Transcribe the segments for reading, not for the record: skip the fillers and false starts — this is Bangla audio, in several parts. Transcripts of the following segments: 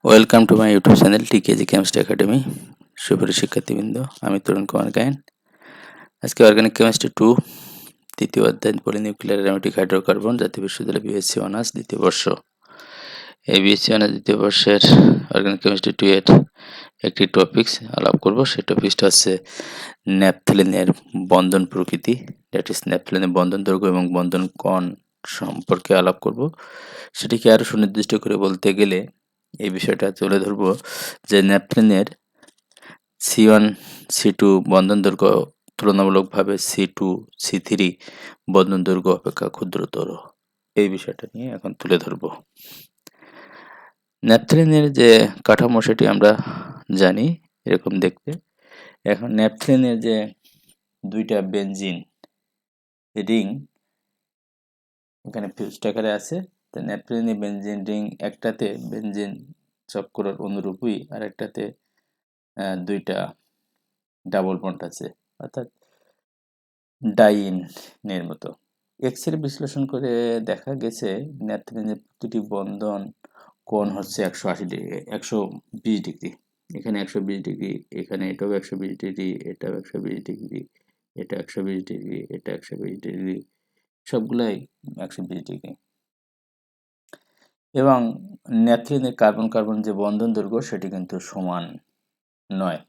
Welcome to my YouTube channel টিকেজি chemistry academy. সুপ্রিয় শিক্ষার্থীবৃন্দ, আমি তরুণ কুমার গায়েন। আজকে অর্গানিক কেমিস্ট্রি 2 দ্বিতীয় অধ্যায় পলিনিউক্লিয়ার অ্যারোমেটিক হাইড্রোকার্বন, জাতীয় বিশ্ববিদ্যালয় বিএসসি অনার্স দ্বিতীয় বর্ষ। এই বিএসসি অনার্স দ্বিতীয় বর্ষের অর্গানিক কেমিস্ট্রি 2 এর একটি টপিকস আলাপ করব। সেই টপিকসটা হচ্ছে ন্যাপথ্যালিনের বন্ধন প্রকৃতি, দ্যাট ইজ ন্যাপথ্যালিনের বন্ধন দৈর্ঘ্য এবং বন্ধন কোণ সম্পর্কে আলাপ করব। সেটিকে আরও সুনির্দিষ্ট করে বলতে গেলে এই বিষয়টা তুলে ধরব যে ন্যাপথ্যালিনের C1 C2 বন্ধন দৈর্ঘ্য তুলনামূলকভাবে C2 C3 বন্ধন দৈর্ঘ্য অপেক্ষা ক্ষুদ্রতর। এই বিষয়টা নিয়ে এখন তুলে ধরব। ন্যাপথ্যালিনের যে কাঠামো সেটি আমরা জানি এরকম দেখতে। এখন ন্যাপথ্যালিনের যে দুইটা বেনজিন রিং এখানে ফিউজড আকারে আছে, তো ন্যাপথ্যালিনের বেনজিন রিং একটাতে বেনজিন চক্করের অনুরূপই আর একটাতে দুইটা ডাবল বন্ড আছে, অর্থাৎ ডাইনের মতো। এক্স-রে বিশ্লেষণ করে দেখা গেছে ন্যাপথ্যালিনের প্রতিটি বন্ধন কোণ হচ্ছে 120 ডিগ্রি। এখানে 120 ডিগ্রি, এখানে এটাও 120 ডিগ্রি, এটাও 120 ডিগ্রি, এটা 120 ডিগ্রি, এটা 120 ডিগ্রি, সবগুলাই 120 ডিগ্রি। এবং ন্যাপথ্যালিনের কার্বন কার্বন যে বন্ধন দৈর্ঘ্য সেটি কিন্তু সমান নয়।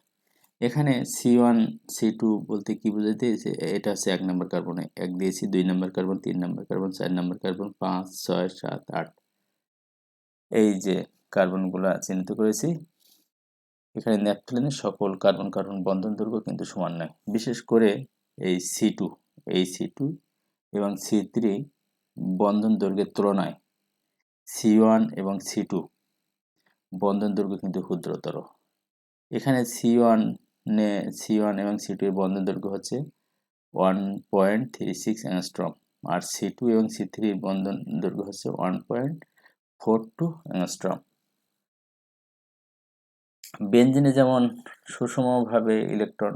এখানে C1 C2 বলতে কি বোঝাইতেছে, এটা হচ্ছে 1 নম্বর কার্বনে 1 দিয়েছি, 2 নম্বর কার্বন, 3 নম্বর কার্বন, 4 নম্বর কার্বন, 5 6 7 8, এই যে কার্বনগুলা চিহ্নিত করেছি। এখানে ন্যাপথ্যালিনের সকল কার্বন কার্বন বন্ধন দৈর্ঘ্য কিন্তু সমান নয়। বিশেষ করে এই C2 এবং C3 বন্ধন দৈর্ঘ্যের তুলনায় C1 এবং C2 বন্ধন দৈর্ঘ্য কিন্তু ক্ষুদ্রতর। এখানে C1 এবং C2 এর বন্ধন দৈর্ঘ্য হচ্ছে 1.36 অ্যাংস্ট্রম, আর C2 এবং C3 এর বন্ধন দৈর্ঘ্য হচ্ছে 1.42 অ্যাংস্ট্রম। বেনজিনে যেমন সুষমভাবে ইলেকট্রন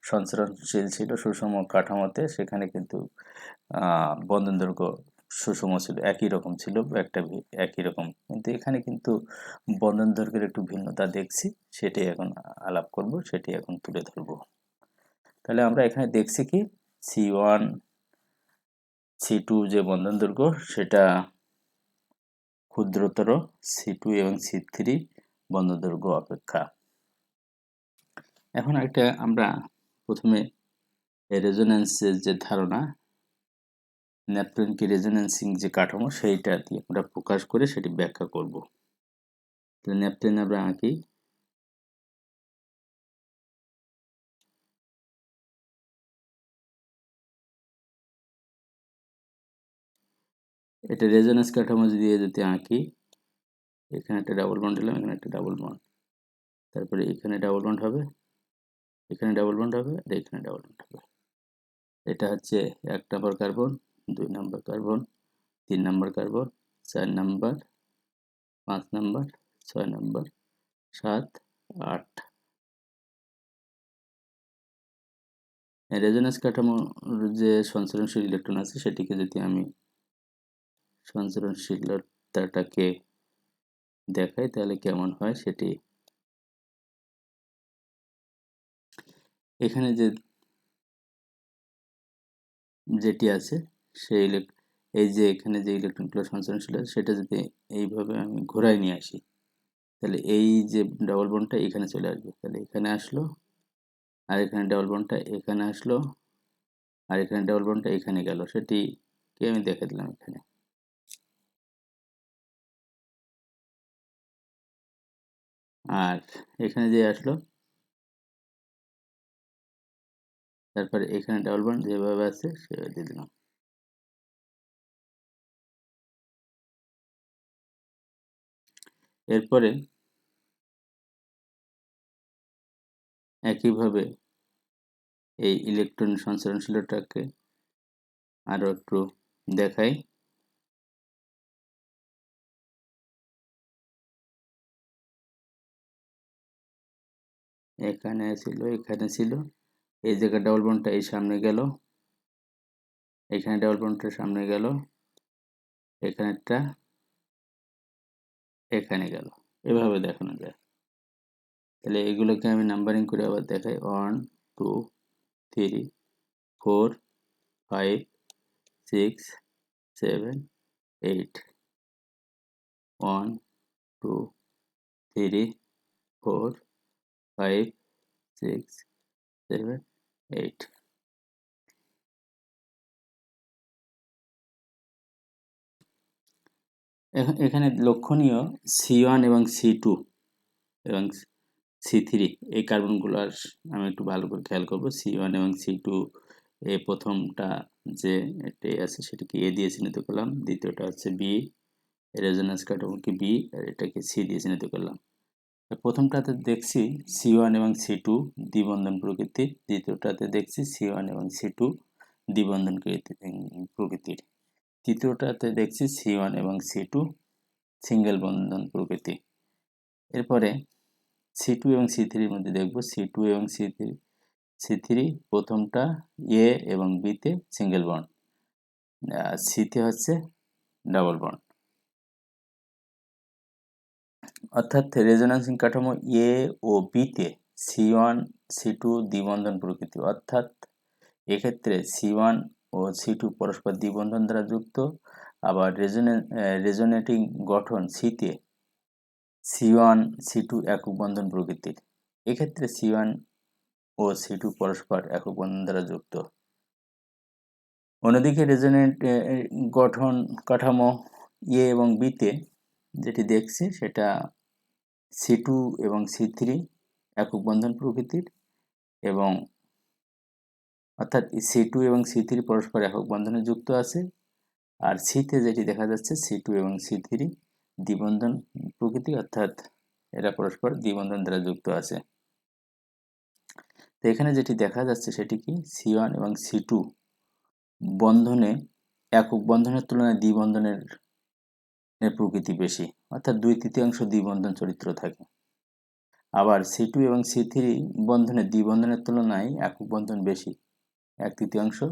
সঞ্চরণশীল ছিল সুষম কাঠামোতে, সেখানে কিন্তু বন্ধন দৈর্ঘ্য সুষম ছিল, একই রকম ছিল, একই রকম। কিন্তু এখানে কিন্তু বন্ধন দৈর্ঘ্যের একটু ভিন্নতা দেখছি, সেটাই এখন আলাপ করব, সেটি এখন তুলে ধরব। তাহলে আমরা এখানে দেখছি কি C1 C2 যে বন্ধন দৈর্ঘ্য সেটা ক্ষুদ্রতর C2 এবং C3 বন্ধন দৈর্ঘ্য অপেক্ষা। এখন একটা আমরা প্রথমে রেজোন্যান্সের যে ধারণা, ন্যাপথ্যালিন কি রেজোন্যান্সিং যে কাঠামো সেইটা দিয়ে আমরা প্রকাশ করে সেটি ব্যাখ্যা করব। তাহলে ন্যাপথ্যালিন আমরা আঁকি। এটা রেজোন্যান্স কাঠামো দিয়ে যদি আঁকি, এখানে একটা ডাবল বন্ড দিলাম, এখানে একটা ডাবল বন্ড, তারপরে এখানে ডাবল বন্ড হবে, এখানে ডাবল বন্ড হবে, আর এখানে ডাবল বন্ড হবে। এটা হচ্ছে 1 নম্বর কার্বন, 2 নম্বর কার্বন, 3 নম্বর কার্বন, 4 নম্বর, 5 নম্বর, 6 নম্বর, 7 8। রেজোন্যান্স কাঠামোর যে সঞ্চরণশীল ইলেকট্রন আছে সেটিকে যদি আমি সঞ্চরণশীলতাটাকে দেখাই তাহলে কেমন হয় সেটি। এখানে যেটি আছে সেই এই যে এখানে যে ইলেকট্রনগুলো সঞ্চরণশীল আছে সেটা যদি এইভাবে আমি ঘোরায় নিয়ে আসি, তাহলে এই যে ডাবল বন্ডটা এখানে চলে আসবে, তাহলে এখানে আসলো, আর এখানে ডাবল বন্ডটা এখানে আসলো, আর এখানে ডাবল বন্ডটা এখানে গেল, সেটিকে আমি দেখে দিলাম এখানে। আর এখানে যে আসলো, তারপরে এখানে ডাবল বন্ড যেভাবে আছে সেভাবে দিয়ে দিলাম। এরপরে একইভাবে এই ইলেকট্রন সঞ্চরণশীলতাকে আরো একটু দেখাই। এখানে ছিল, এই জায়গায় ডাবল বন্ডটা এই সামনে গেল, এখানে ডাবল বন্ডটা সামনে গেল, এখানেরটা এখানে গেল। এভাবে দেখানো যায়। তাহলে এগুলোকে আমি নাম্বারিং করে আবার দেখাই 1 2 3 4 5 6 7 8 1 2 3 4 5 6 7 8 এখানে লক্ষণীয় C1 এবং C2 এবং C3 এই কার্বনগুলোর আমি একটু ভালো করে খেয়াল করব। C1 এবং C2 এই প্রথমটা যে এটি আছে সেটাকে A দিয়ে চিহ্নিত করলাম, দ্বিতীয়টা হচ্ছে B, রেজোন্যান্স কাঠামোকে B আর এটাকে C দিয়ে চিহ্নিত করলাম। প্রথমটাতে দেখছি C1 এবং C2 দ্বিবন্ধন প্রকৃতির, দ্বিতীয়টাতে দেখছি C1 এবং C2 দ্বিবন্ধন প্রকৃতির, তৃতীয়টাতে দেখছি C1 এবং C2 সিঙ্গেল বন্ধন প্রকৃতি। এরপরে C2 এবং C3 এর মধ্যে দেখব C2 এবং C3 প্রথমটা A এবং B তে সিঙ্গেল বন্ড, C তে হচ্ছে ডাবল বন্ড। অর্থাৎ রেজোন্যান্সিং কাঠামো A ও B তে C1 C2 দ্বিবন্ধন প্রকৃতি, অর্থাৎ এক্ষেত্রে C1 ও C2 পরস্পর দ্বিবন্ধন দ্বারা যুক্ত। আবার রেজোনেটিং গঠন C তে C1 C2 একক বন্ধন প্রকৃতির, এক্ষেত্রে C1 ও C2 পরস্পর একক বন্ধন দ্বারা যুক্ত। অন্যদিকে রেজোনেট গঠন কাঠামো A এবং B তে যেটি দেখছি সেটা C2 এবং C3 একক বন্ধন প্রকৃতির, এবং অর্থাৎ C2 এবং C3 পরস্পর একক বন্ধনে যুক্ত আছে। আর C তে যেটি দেখা যাচ্ছে C2 এবং C3 দ্বিবন্ধন প্রকৃতি, অর্থাৎ এরা পরস্পর দ্বিবন্ধন দ্বারা যুক্ত আছে। তো এখানে যেটি দেখা যাচ্ছে সেটি কি, C1 এবং C2 বন্ধনে একক বন্ধনের তুলনায় দ্বিবন্ধনের প্রকৃতি বেশি, অর্থাৎ 2/3 দ্বিবন্ধন চরিত্র থাকে। আবার C2 এবং C3 বন্ধনে দ্বিবন্ধনের তুলনায় একক বন্ধন বেশি, 1/3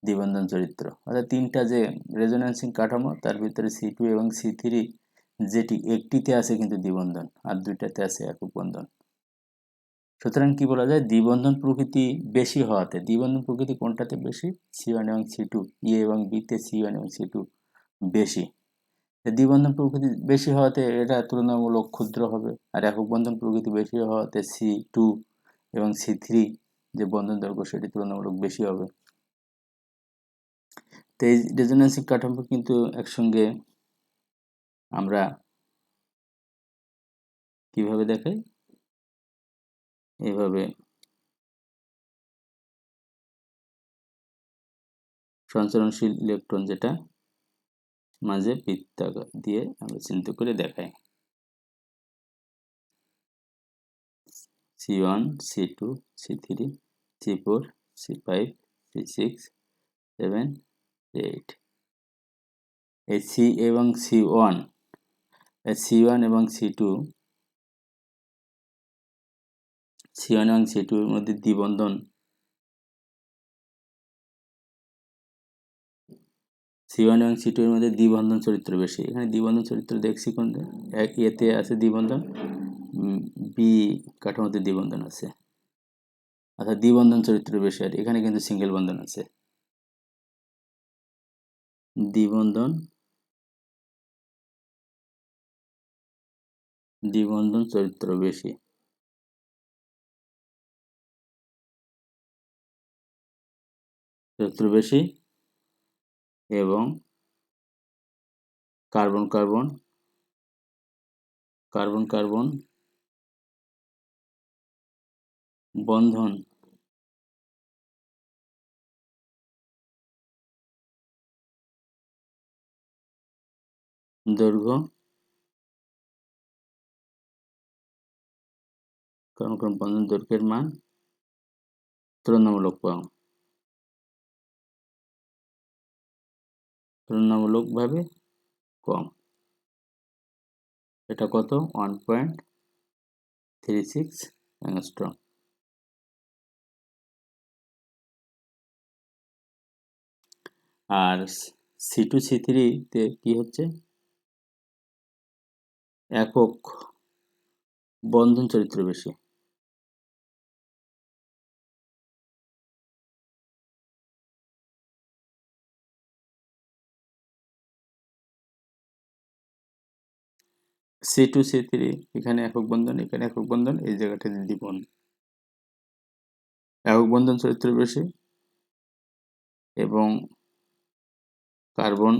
দ্বিবন্ধন চরিত্র। অর্থাৎ তিনটা যে রেজোন্যান্সিং কাঠামো তার ভিতরে C2 এবং C3 যেটি একটিতে আছে কিন্তু দ্বিবন্ধন, আর দুইটাতে আছে একক বন্ধন। সুতরাং কি বলা যায়, দ্বিবন্ধন প্রকৃতি বেশি হওয়াতে, দ্বিবন্ধন প্রকৃতি কোনটাতে বেশি, C1 এবং C2, A এবং B তে C1 এবং C2 বেশি। দ্বিবন্ধন প্রকৃতি বেশি হওয়াতে এটা তুলনামূলক ক্ষুদ্র হবে, আর একক বন্ধন প্রকৃতি বেশি হওয়াতে C2 এবং C3 যে বন্ধন দৈর্ঘ্য সেটি তুলনামূলক বেশি হবে। তো এই রেজোন্যান্সিং কাঠামো কিন্তু একসঙ্গে আমরা কিভাবে দেখাই, এভাবে সঞ্চরণশীল ইলেকট্রন যেটা মাঝে বৃত্ত দিয়ে আমরা চিহ্নিত করে দেখাই, C1 C2 C3 C4 C5 C6 7 8। এই C এবং C1 এবং C2 এবং C2 এর মধ্যে দ্বিবন্ধন, C1 এবং C2 এর মধ্যে দ্বিবন্ধন চরিত্র বেশি। এখানে দ্বিবন্ধন চরিত্র দেখছি কোনটা, এক এতে আছে দ্বিবন্ধন, বি কাঠামোতে দ্বিবন্ধন আছে, অর্থাৎ দ্বিবন্ধন চরিত্র বেশি। আর এখানে কিন্তু সিঙ্গেল বন্ধন আছে, দ্বিবন্ধন চরিত্র বেশি, এবং কার্বন কার্বন বন্ধন দৈর্ঘ্য, কার্বন বন্ধন দৈর্ঘ্যের মান তুলনামূলকভাবে কম। এটা কত, 1.36 অ্যাংস্ট্রম। আর C2 C3 তে কি হচ্ছে, একক বন্ধন চরিত্র বেশি। C2C3 এখানে একক বন্ধন, এখানে একক বন্ধন, এই জায়গাটাতে দ্বিবন্ধন। একক বন্ধন চরিত্র বেশি এবং কার্বন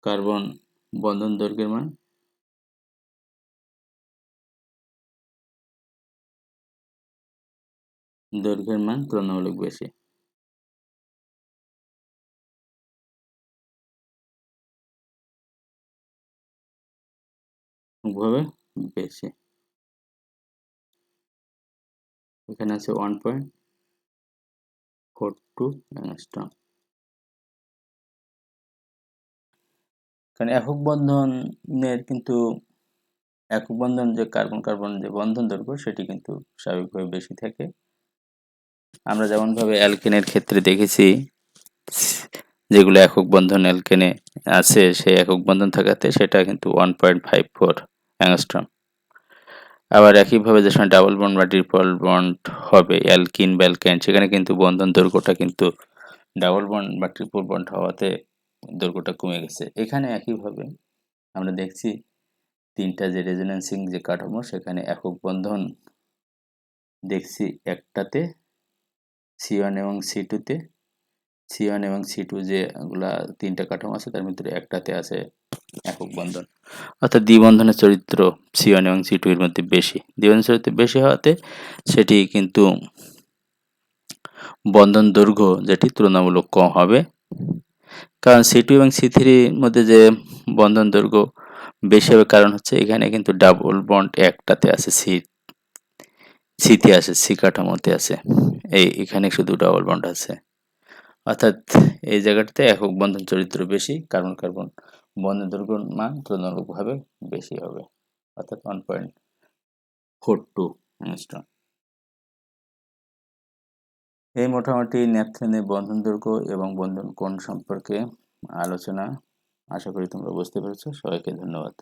কার্বন বন্ধন দৈর্ঘ্যের মান তুলনামূলক বেশি। ভাবে বেশি। এখানে আছে 1.42 অ্যাংস্ট্রম। কারণ একক বন্ধনের কিন্তু একক বন্ধন যে কার্বন কার্বন যে বন্ধন দৈর্ঘ্য সেটি কিন্তু স্বাভাবিকভাবে বেশি থাকে। আমরা যেমনভাবে অ্যালকেনের ক্ষেত্রে দেখেছি, যেগুলো একক বন্ধন অ্যালকেনে আছে সেই একক বন্ধন থাকাতে সেটা কিন্তু 1.54 অ্যাংস্ট্রম। আবার একইভাবে যে সময় ডাবল বন্ড বা ট্রিপল বন্ড হবে অ্যালকিন বা অ্যালকাইন, সেখানে কিন্তু বন্ধন দৈর্ঘ্যটা কিন্তু ডাবল বন্ড বা ট্রিপল বন্ড হওয়াতে দৈর্ঘ্যটা কমে গেছে। এখানে একইভাবে আমরা দেখছি তিনটা যে রেজোন্যান্সিং যে কাঠামো সেখানে একক বন্ধন দেখছি একটাতে C1 এবং C2-তে, C1 এবং C2 যেগুলা তিনটা কাঠামো আছে তার ভিতরে একটাতে আছে একক বন্ধন, অর্থাৎ দ্বিবন্ধনের চরিত্র C1 এবং C2 এর মধ্যে বেশি। দ্বিবন্ধনের চরিত্র বেশি হওয়াতে সেটি কিন্তু বন্ধন দৈর্ঘ্য যেটি তুলনামূলক কম হবে। কারণ C2 এবং C3 এর মধ্যে যে বন্ধন দৈর্ঘ্য বেশি হবে কারণ হচ্ছে এখানে কিন্তু ডাবল বন্ড একটাতে আছে, সিতে আছে, সি কাঠামোতে আছে, এখানে শুধু ডাবল বন্ড আছে। অর্থাৎ এই জায়গাটাতে একক বন্ধন চরিত্র বেশি, কার্বন কার্বন বন্ধন দৈর্ঘ্যের মান তুলনামূলকভাবে বেশি হবে, অর্থাৎ 1.42 অ্যাংস্ট্রম। এই মোটামুটি ন্যাপথলিনের বন্ধন দৈর্ঘ্য এবং বন্ধন কোণ সম্পর্কে আলোচনা। আশা করি তোমরা বুঝতে পেরেছো। সবাইকে ধন্যবাদ।